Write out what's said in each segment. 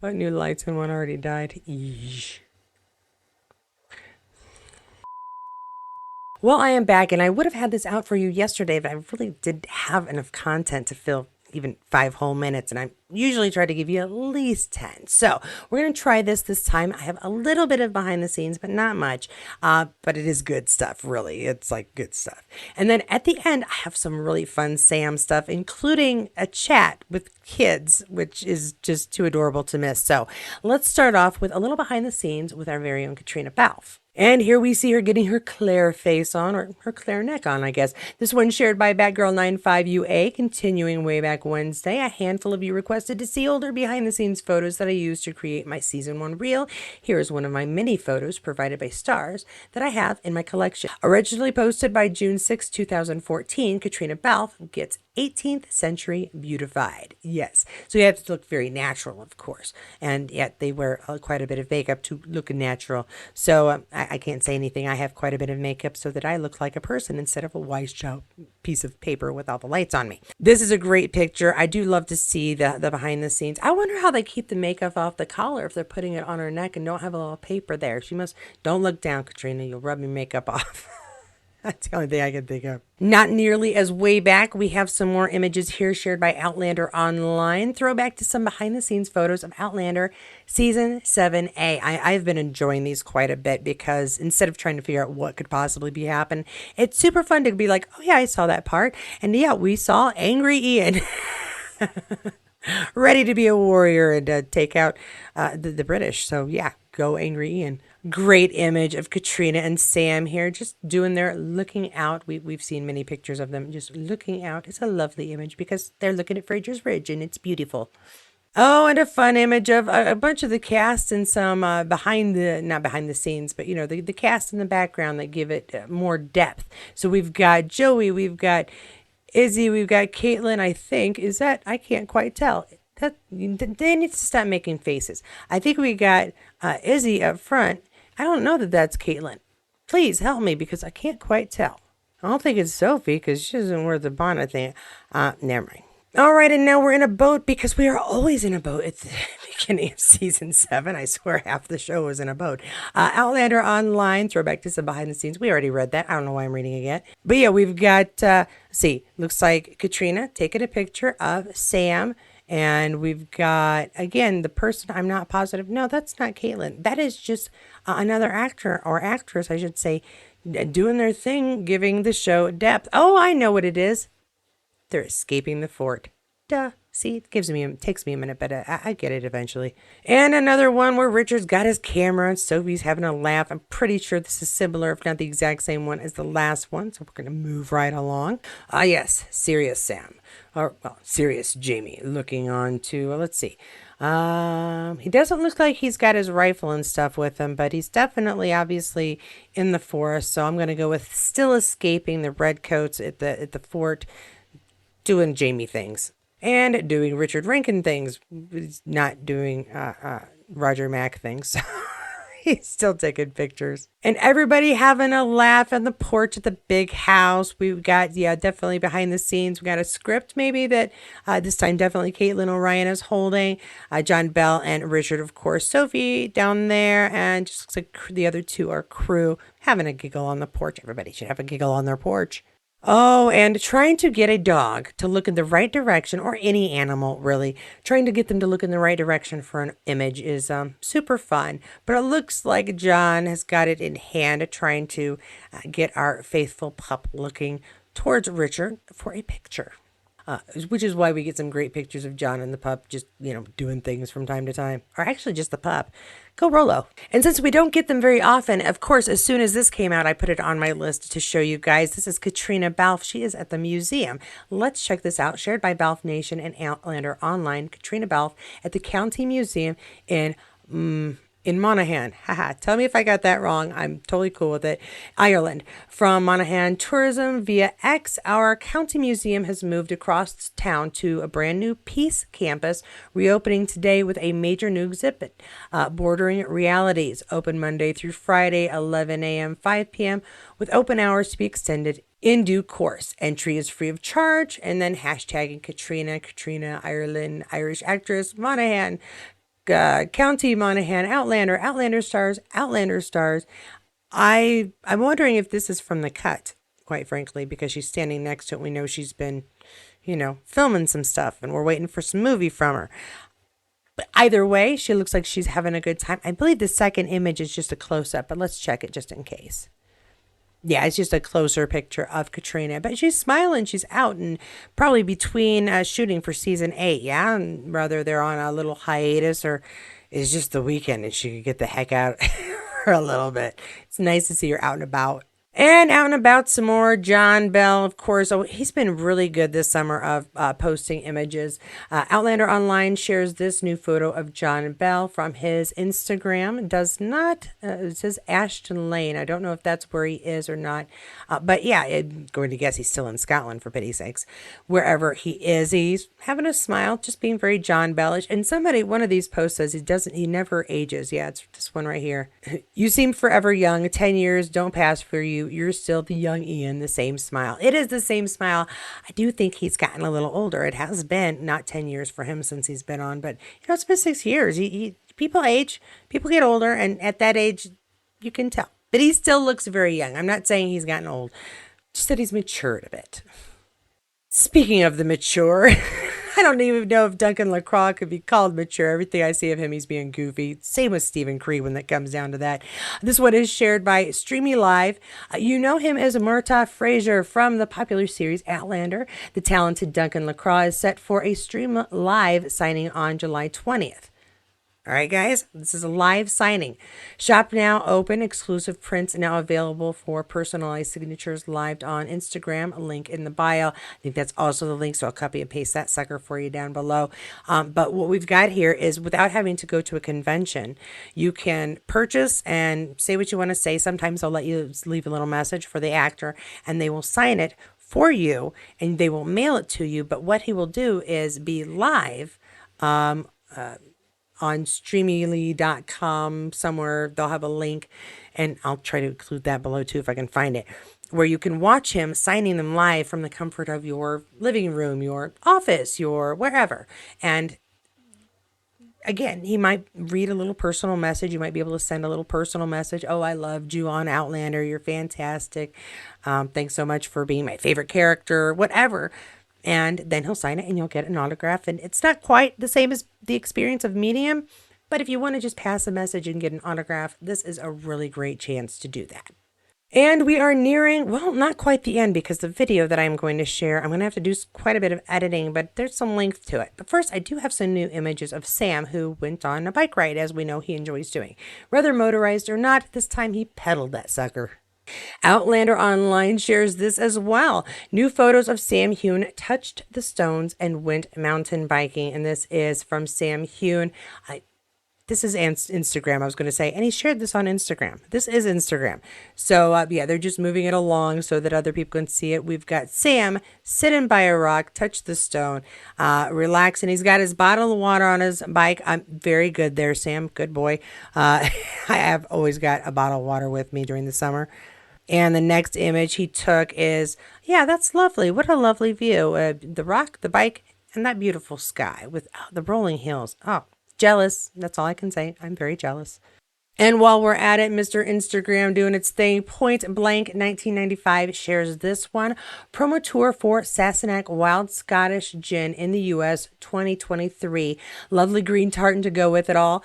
What new lights when one already died? Eesh. Well, I am back, and I would have had this out for you yesterday, but I really did have enough content to fill even 5 whole minutes, and I usually try to give you at least 10. So we're going to try this time. I have a little bit of behind the scenes, but not much. But it is good stuff, really. It's like good stuff. And then at the end, I have some really fun Sam stuff, including a chat with kids, which is just too adorable to miss. So let's start off with a little behind the scenes with our very own Caitriona Balfe. And here we see her getting her Claire face on, or her Claire neck on, I guess. This one shared by Batgirl95UA, continuing way back Wednesday. A handful of you requested to see older behind-the-scenes photos that I used to create my Season 1 reel. Here is one of my mini photos provided by Stars that I have in my collection. Originally posted by June 6, 2014, Caitriona Balfe gets 18th century beautified. Yes. So you have to look very natural, of course. And yet they wear quite a bit of makeup to look natural. So I can't say anything. I have quite a bit of makeup so that I look like a person instead of a white piece of paper with all the lights on me. This is a great picture. I do love to see the behind the scenes. I wonder how they keep the makeup off the collar if they're putting it on her neck and don't have a little paper there. Don't look down, Caitriona. You'll rub your makeup off. That's the only thing I can think of. Not nearly as way back. We have some more images here shared by Outlander Online. Throwback to some behind the scenes photos of Outlander Season 7A. I've been enjoying these quite a bit because instead of trying to figure out what could possibly be happening, it's super fun to be like, oh yeah, I saw that part. And yeah, we saw Angry Ian. Ready to be a warrior and take out the British. So yeah, go Angry Ian. Great image of Caitriona and Sam here, just doing their looking out. We've seen many pictures of them just looking out. It's a lovely image because they're looking at Fraser's Ridge and it's beautiful. Oh, and a fun image of a bunch of the cast and some not behind the scenes, but the cast in the background that give it more depth. So we've got Joey, we've got Izzy, we've got Caitlin, I think. I can't quite tell. They need to stop making faces. I think we got Izzy up front. I don't know that that's Caitlin. Please help me because I can't quite tell. I don't think it's Sophie because she doesn't wear the bonnet thing. Never mind. All right, and now we're in a boat because we are always in a boat at the beginning of Season 7. I swear half the show was in a boat. Outlander Online, throwback to some behind the scenes. We already read that. I don't know why I'm reading it yet. But yeah, we've got, looks like Caitriona taking a picture of Sam. And we've got, again, the person, I'm not positive. No, that's not Caitlin. That is just another actor or actress, I should say, doing their thing, giving the show depth. Oh, I know what it is. They're escaping the fort. Duh. See, it takes me a minute, but I get it eventually. And another one where Richard's got his camera and Sophie's having a laugh. I'm pretty sure this is similar, if not the exact same one as the last one. So we're going to move right along. Yes, Serious Sam. Serious Jamie looking on to, let's see. He doesn't look like he's got his rifle and stuff with him, but he's definitely obviously in the forest. So I'm going to go with still escaping the redcoats at the fort, doing Jamie things. And doing Richard Rankin things. He's not doing Roger Mack things. He's still taking pictures. And everybody having a laugh on the porch at the big house. We've got, definitely behind the scenes. We got a script maybe that this time definitely Caitlin O'Ryan is holding. John Bell and Richard, of course. Sophie down there. And just looks like the other two are crew having a giggle on the porch. Everybody should have a giggle on their porch. Oh, and trying to get a dog to look in the right direction, or any animal really, trying to get them to look in the right direction for an image is super fun. But it looks like John has got it in hand, trying to get our faithful pup looking towards Richard for a picture. Which is why we get some great pictures of John and the pup just, doing things from time to time. Or actually just the pup. Go Rolo. And since we don't get them very often, of course, as soon as this came out, I put it on my list to show you guys. This is Caitriona Balfe. She is at the museum. Let's check this out. Shared by Balfe Nation and Outlander Online. Caitriona Balfe at the County Museum in Monaghan. Haha. Tell me if I got that wrong. I'm totally cool with it. Ireland. From Monaghan Tourism via X, our county museum has moved across town to a brand new Peace campus, reopening today with a major new exhibit, Bordering Realities, open Monday through Friday, 11 a.m., 5 p.m., with open hours to be extended in due course. Entry is free of charge, and then hashtagging Caitriona, Ireland, Irish actress, Monaghan. County Monahan, Outlander, Outlander stars, Outlander stars. I'm wondering if this is from the cut, quite frankly, because she's standing next to it. We know she's been, filming some stuff, and we're waiting for some movie from her. But either way, she looks like she's having a good time. I believe the second image is just a close up, but let's check it just in case. Yeah, it's just a closer picture of Caitriona, but she's smiling. She's out and probably between shooting for season 8. Yeah, and whether they're on a little hiatus or it's just the weekend and she could get the heck out for a little bit. It's nice to see her out and about. And out and about some more. John Bell, of course. Oh, he's been really good this summer of posting images. Outlander Online shares this new photo of John Bell from his Instagram. It does not, it says Ashton Lane. I don't know if that's where he is or not. But yeah, I'm going to guess he's still in Scotland, for pity's sakes. Wherever he is, he's having a smile, just being very John Bellish. And one of these posts says he never ages. Yeah, it's this one right here. You seem forever young. 10 years don't pass for you. You're still the young Ian, the same smile. It is the same smile. I do think he's gotten a little older. It has been not 10 years for him since he's been on, but it's been 6 years. People age, people get older, and at that age, you can tell. But he still looks very young. I'm not saying he's gotten old, just that he's matured a bit. Speaking of the mature, I don't even know if Duncan Lacroix could be called mature. Everything I see of him, he's being goofy. Same with Stephen Creed when that comes down to that. This one is shared by Streamy Live. You know him as Murtaugh Fraser from the popular series Outlander. The talented Duncan Lacroix is set for a Stream Live signing on July 20th. All right, guys, this is a live signing. Shop now open. Exclusive prints now available for personalized signatures live on Instagram. A link in the bio. I think that's also the link, so I'll copy and paste that sucker for you down below. But what we've got here is without having to go to a convention, you can purchase and say what you want to say. Sometimes they'll let you leave a little message for the actor, and they will sign it for you, and they will mail it to you. But what he will do is be live on streamily.com somewhere. They'll have a link, and I'll try to include that below too if I can find it, where you can watch him signing them live from the comfort of your living room, your office, your wherever. And again, he might read a little personal message. You might be able to send a little personal message. Oh, I loved you on Outlander. You're fantastic. Thanks so much for being my favorite character, whatever. And then he'll sign it and you'll get an autograph. And it's not quite the same as the experience of meeting him, but if you want to just pass a message and get an autograph, this is a really great chance to do that. And we are nearing, well, not quite the end, because the video that I'm going to share, I'm going to have to do quite a bit of editing, but there's some length to it. But first, I do have some new images of Sam, who went on a bike ride, as we know he enjoys doing. Whether motorized or not, this time he pedaled that sucker. Outlander Online shares this as well. New photos of Sam Heughan touched the stones and went mountain biking. And this is from Sam Heughan. This is Instagram, I was going to say. And he shared this on Instagram. This is Instagram. So, yeah, they're just moving it along so that other people can see it. We've got Sam sitting by a rock, touch the stone, relaxing. He's got his bottle of water on his bike. I'm very good there, Sam. Good boy. I have always got a bottle of water with me during the summer. And the next image he took is, yeah, that's lovely. What a lovely view. The rock, the bike, and that beautiful sky with the rolling hills. Oh, jealous. That's all I can say. I'm very jealous. And while we're at it, Mr. Instagram doing its thing, Point Blank 1995 shares this one. Promo tour for Sassenach Wild Scottish Gin in the U.S. 2023. Lovely green tartan to go with it all.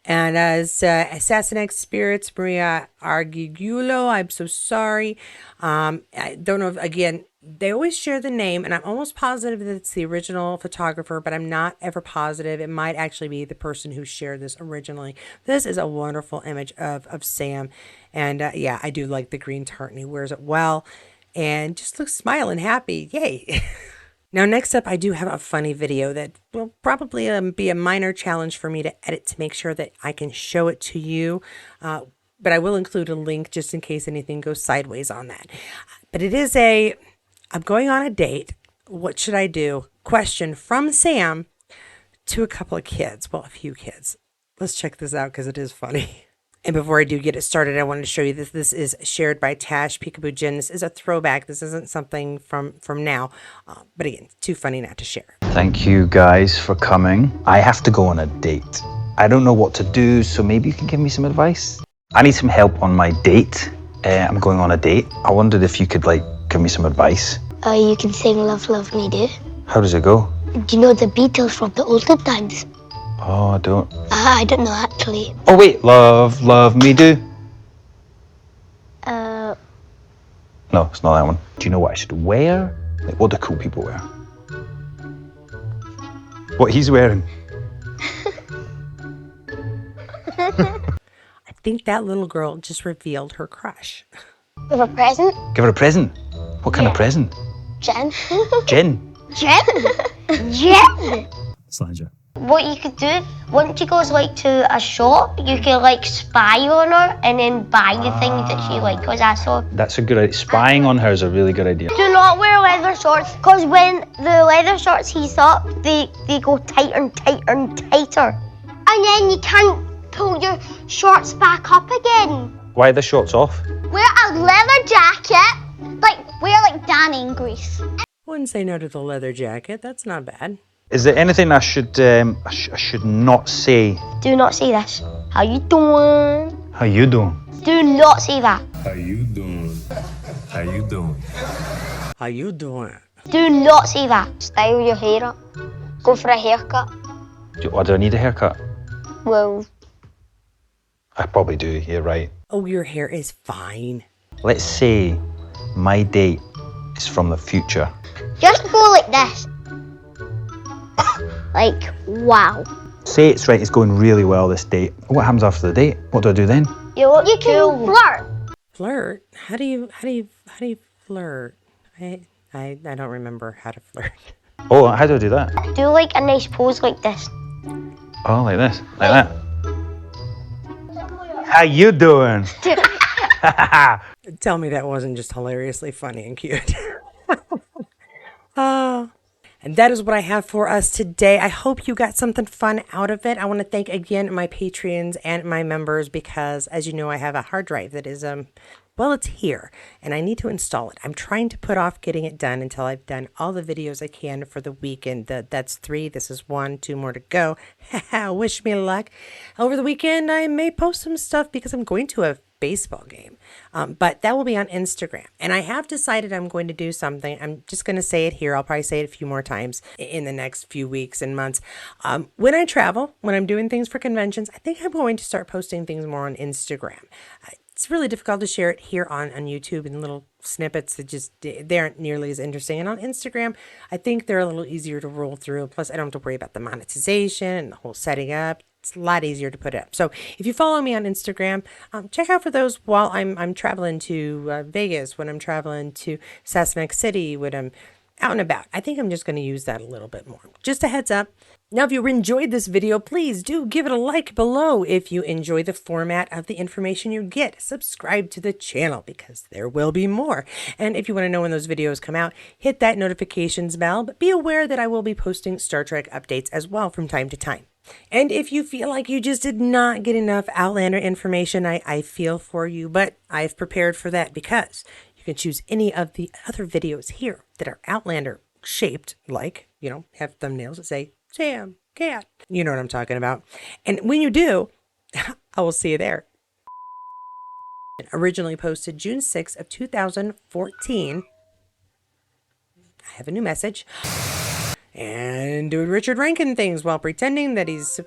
And as Sassenach Spirits, Maria Argugulo, I'm so sorry. I don't know if, again, they always share the name, and I'm almost positive that it's the original photographer, but I'm not ever positive. It might actually be the person who shared this originally. This is a wonderful image of Sam. And yeah, I do like the green tartan. He wears it well and just looks smiling, happy. Yay. Now, next up, I do have a funny video that will probably be a minor challenge for me to edit to make sure that I can show it to you. But I will include a link just in case anything goes sideways on that. But it is I'm going on a date. What should I do? Question from Sam to a couple of kids. Well, a few kids. Let's check this out because it is funny. And before I do get it started, I wanted to show you this. This is shared by Tash Peekaboo Gin. This is a throwback. This isn't something from now. But again, too funny not to share. Thank you guys for coming. I have to go on a date. I don't know what to do, so maybe you can give me some advice? I need some help on my date. I'm going on a date. I wondered if you could, like, give me some advice. You can sing Love, Love Me Do. How does it go? Do you know the Beatles from the olden times? Oh, I don't. I don't know, actually. Oh, wait. Love, love me do. No, it's not that one. Do you know what I should wear? Like, what do cool people wear? What he's wearing. I think that little girl just revealed her crush. Give a present? Give her a present. What kind of present? Gin. Gin. Gin? Gin? Sandra. What you could do, once she goes like to a shop, you can like spy on her and then buy the things that she like. Cause I saw. That's a good idea. Spying on her is a really good idea. Do not wear leather shorts, cause when the leather shorts heat up, they go tighter and tighter and tighter. And then you can't pull your shorts back up again. Why are the shorts off? Wear a leather jacket, wear like Danny in Greece. Wouldn't say no to the leather jacket. That's not bad. Is there anything I should not say? Do not say this. How you doing? How you doing? Do not say that. How you doing? How you doing? How you doing? Do not say that. Style your hair up. Go for a haircut. Do I need a haircut? Well, I probably do. You're right. Oh, your hair is fine. Let's say my date is from the future. just go like this. Like, wow. Say it's right, it's going really well this date. What happens after the date? What do I do then? You can flirt. Flirt? How do you flirt? I don't remember how to flirt. Oh, how do I do that? Do like a nice pose like this. Oh, like this, like that. How you doing? Tell me that wasn't just hilariously funny and cute. And that is what I have for us today. I hope you got something fun out of it. I want to thank again my Patreons and my members because, as you know, I have a hard drive that is, well, it's here and I need to install it. I'm trying to put off getting it done until I've done all the videos I can for the weekend. That's 3. This is 1, 2 more to go. Wish me luck. Over the weekend, I may post some stuff because I'm going to a baseball game, but that will be on Instagram. And I have decided I'm going to do something. I'm just going to say it here. I'll probably say it a few more times in the next few weeks and months. When I travel, when I'm doing things for conventions, I think I'm going to start posting things more on Instagram. It's really difficult to share it here on YouTube in little snippets that just, they aren't nearly as interesting. And on Instagram, I think they're a little easier to roll through. Plus, I don't have to worry about the monetization and the whole setting up. It's a lot easier to put it up. So if you follow me on Instagram, check out for those while I'm traveling to Vegas, when I'm traveling to Sassenach City, when I'm out and about. I think I'm just going to use that a little bit more. Just a heads up. Now, if you enjoyed this video, please do give it a like below. If you enjoy the format of the information you get, subscribe to the channel because there will be more. And if you want to know when those videos come out, hit that notifications bell, but be aware that I will be posting Star Trek updates as well from time to time. And if you feel like you just did not get enough Outlander information, I feel for you, but I've prepared for that because you can choose any of the other videos here that are Outlander shaped, like, you know, have thumbnails that say, Sam, cat. You know what I'm talking about. And when you do, I will see you there. Originally posted June 6th of 2014. I have a new message. And doing Richard Rankin things while pretending that he's